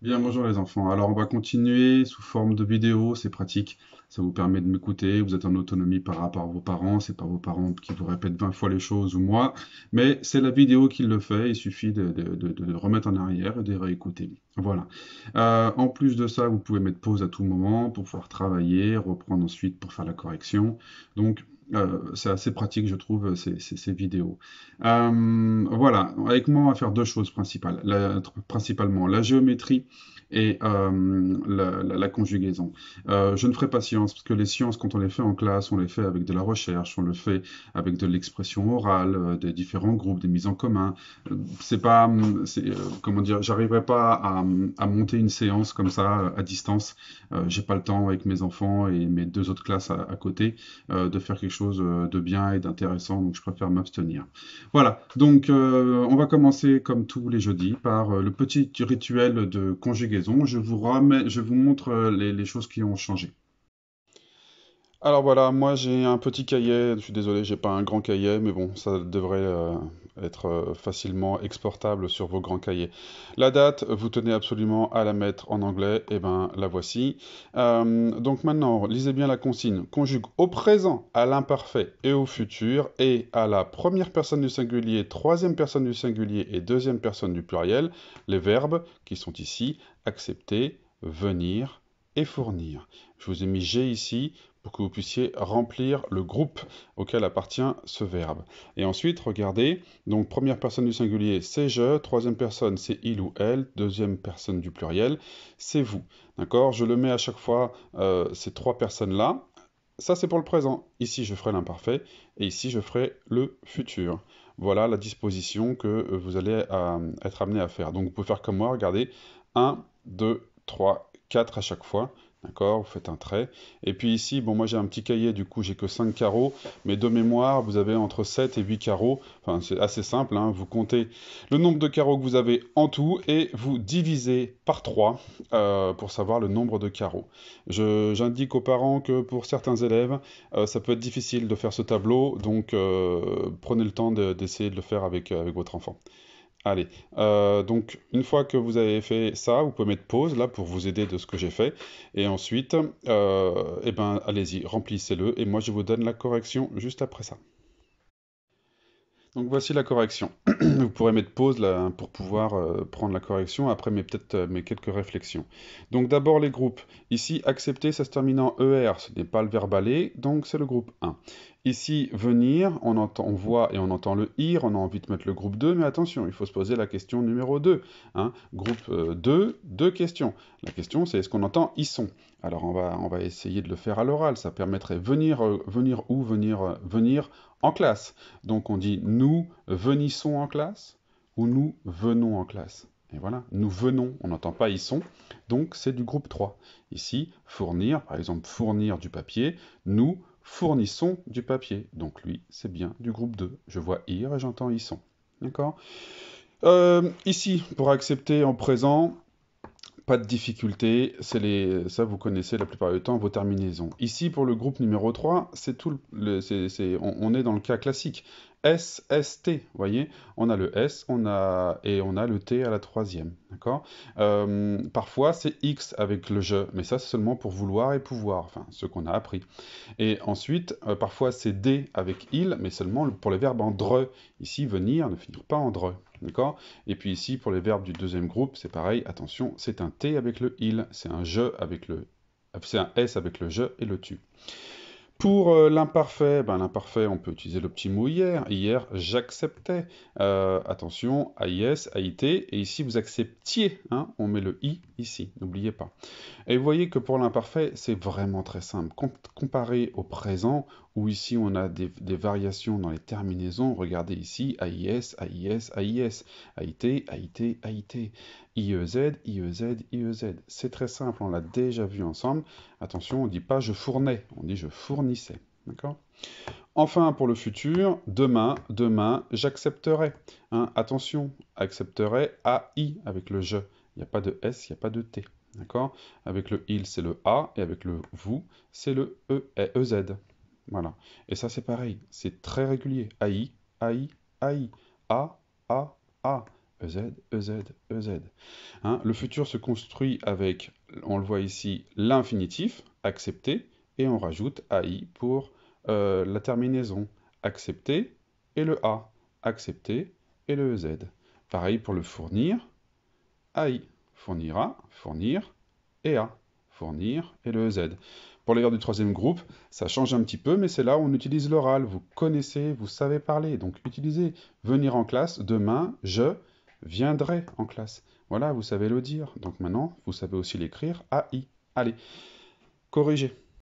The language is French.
Bien, bonjour les enfants. Alors, on va continuer sous forme de vidéo, c'est pratique. Ça vous permet de m'écouter, vous êtes en autonomie par rapport à vos parents, c'est pas vos parents qui vous répètent 20 fois les choses ou moi, mais c'est la vidéo qui le fait, il suffit de remettre en arrière et de réécouter. Voilà. En plus de ça, vous pouvez mettre pause à tout moment pour pouvoir travailler, reprendre ensuite pour faire la correction. Donc, c'est assez pratique, je trouve, ces vidéos. Voilà, avec moi, on va faire deux choses principales. Principalement la géométrie et la conjugaison. Je ne ferai pas sciences, parce que les sciences, quand on les fait en classe, on les fait avec de la recherche, on le fait avec de l'expression orale, des différents groupes, des mises en commun. C'est pas, comment dire, j'arriverai pas à monter une séance comme ça à distance. J'ai pas le temps avec mes enfants et mes deux autres classes à côté de faire quelque chose de bien et d'intéressant, donc je préfère m'abstenir. Voilà, donc on va commencer comme tous les jeudis par le petit rituel de conjugaison. Je vous montre les choses qui ont changé. Alors voilà, moi j'ai un petit cahier, je suis désolé, j'ai pas un grand cahier, mais bon, ça devrait être facilement exportable sur vos grands cahiers. La date, vous tenez absolument à la mettre en anglais, et ben la voici. Donc maintenant, lisez bien la consigne. Conjugue au présent, à l'imparfait et au futur, et à la première personne du singulier, troisième personne du singulier et deuxième personne du pluriel, les verbes qui sont ici, accepter, venir et fournir. Je vous ai mis G ici pour que vous puissiez remplir le groupe auquel appartient ce verbe. Et ensuite, regardez, donc première personne du singulier, c'est je, troisième personne, c'est il ou elle, deuxième personne du pluriel, c'est vous. D'accord? Je le mets à chaque fois, ces trois personnes-là. Ça, c'est pour le présent. Ici, je ferai l'imparfait, et ici, je ferai le futur. Voilà la disposition que vous allez être amené à faire. Donc, vous pouvez faire comme moi, regardez, un, 2, 3, 4 à chaque fois. D'accord, vous faites un trait. Et puis ici, bon, moi j'ai un petit cahier, du coup j'ai que 5 carreaux, mais de mémoire, vous avez entre 7 et 8 carreaux. Enfin, c'est assez simple, hein. Vous comptez le nombre de carreaux que vous avez en tout et vous divisez par 3 pour savoir le nombre de carreaux. J'indique aux parents que pour certains élèves, ça peut être difficile de faire ce tableau, donc prenez le temps d'essayer de le faire avec votre enfant. Allez, donc une fois que vous avez fait ça, vous pouvez mettre pause là pour vous aider de ce que j'ai fait. Et ensuite, eh ben, allez-y, remplissez-le. Et moi, je vous donne la correction juste après ça. Donc voici la correction. Vous pourrez mettre pause là pour pouvoir prendre la correction après peut-être mes quelques réflexions. Donc d'abord les groupes. Ici, accepter, ça se termine en ER, ce n'est pas le verbe aller, donc c'est le groupe 1. Ici, venir, on voit et on entend le ir, on a envie de mettre le groupe 2, mais attention, il faut se poser la question numéro 2. Hein. Groupe 2, deux questions. La question c'est est-ce qu'on entend ils sont. Alors on va essayer de le faire à l'oral, ça permettrait venir, venir où, venir en classe. Donc on dit nous venissons en classe ou nous venons en classe. Et voilà, nous venons, on n'entend pas ils sont, donc c'est du groupe 3. Ici, fournir, par exemple fournir du papier, nous fournissons du papier. Donc lui, c'est bien du groupe 2. Je vois ir et j'entends ils sont. D'accord. Ici, pour accepter en présent, pas de difficulté, ça vous connaissez la plupart du temps vos terminaisons. Ici pour le groupe numéro 3, c'est tout on est dans le cas classique. S, S, T, vous voyez, on a le S, on a le T à la troisième, d'accord. Parfois c'est X avec le je, mais ça c'est seulement pour vouloir et pouvoir, enfin ce qu'on a appris. Et ensuite, parfois c'est D avec il, mais seulement pour les verbes en dre. Ici, venir ne finit pas en dre. D'accord. Et puis ici, pour les verbes du deuxième groupe, c'est pareil. Attention, c'est un T avec le il, c'est un je avec le. C'est un S avec le je et le tu. Pour l'imparfait, ben, l'imparfait, on peut utiliser le petit mot hier. Hier, j'acceptais. Attention, AIS, AIT. Et ici, vous acceptiez. Hein, on met le I ici, n'oubliez pas. Et vous voyez que pour l'imparfait, c'est vraiment très simple. Comparé au présent, où ici on a des variations dans les terminaisons, regardez ici, AIS, AIS, AIS, AIT, AIT, AIT, IEZ, IEZ, IEZ. C'est très simple, on l'a déjà vu ensemble. Attention, on ne dit pas je fournais, on dit je fournissais. D'accord. Enfin, pour le futur, demain, demain, j'accepterai. Hein, attention, accepterai AI avec le je. Il n'y a pas de S, il n'y a pas de T. D'accord. Avec le il, c'est le A, et avec le vous, c'est le E, EZ. Voilà. Et ça, c'est pareil, c'est très régulier. AI, AI, AI, A, A, A. EZ, EZ, EZ. Hein, le futur se construit avec, on le voit ici, l'infinitif, accepter, et on rajoute AI pour la terminaison, accepter, et le A, accepter, et le EZ. Pareil pour le fournir, AI, fournira, fournir, et A, fournir, et le EZ. Pour les verbes du troisième groupe, ça change un petit peu, mais c'est là où on utilise l'oral. Vous connaissez, vous savez parler, donc utilisez venir en classe, demain, je viendrai en classe. Voilà, vous savez le dire. Donc maintenant, vous savez aussi l'écrire AI. Allez, corrigez.